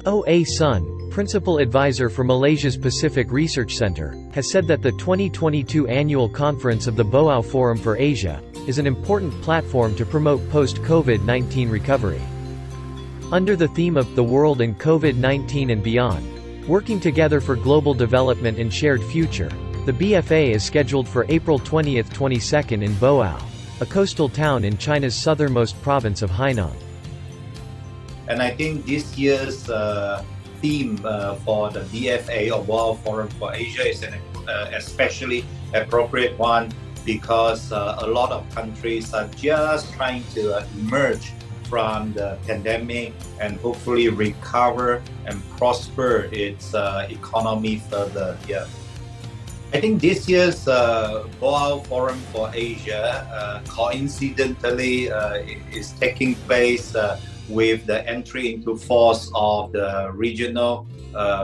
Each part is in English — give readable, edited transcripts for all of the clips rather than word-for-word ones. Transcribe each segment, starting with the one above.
Bouآou Sun, principal advisor for Malaysia's Pacific Research Center, has said that the 2022 annual conference of the Bouآou Forum for Asia is an important platform to promote post-COVID-19 recovery. Under the theme of The World in COVID-19 and Beyond, working together for global development and shared future, the BFA is scheduled for April 20–22 in Bouآou, a coastal town in China's southernmost province of Hainan. And I think this year's theme for the BFA or Bouآou Forum for Asia is an especially appropriate one because a lot of countries are just trying to emerge from the pandemic and hopefully recover and prosper its economy further. Yeah. I think this year's Bouآou Forum for Asia coincidentally is taking place with the entry into force of the Regional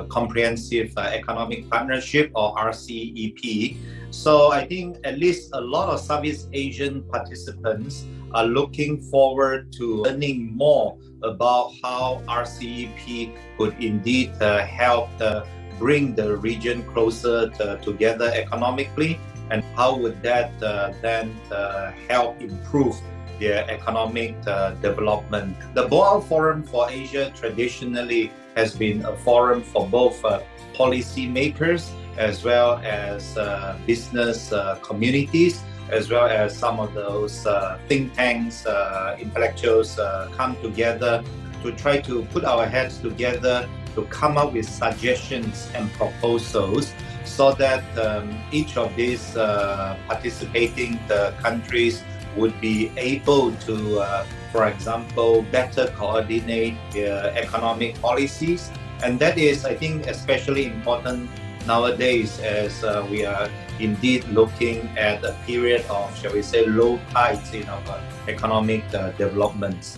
Comprehensive Economic Partnership or RCEP. So I think at least a lot of Southeast Asian participants are looking forward to learning more about how RCEP could indeed help bring the region closer together economically, and how would that then help improve their economic development. The Bouآou Forum for Asia traditionally has been a forum for both policy makers as well as business communities, as well as some of those think tanks, intellectuals come together to try to put our heads together to come up with suggestions and proposals so that each of these participating countries would be able to, for example, better coordinate their economic policies. And that is, I think, especially important nowadays as we are indeed looking at a period of, shall we say, low tides in our economic developments.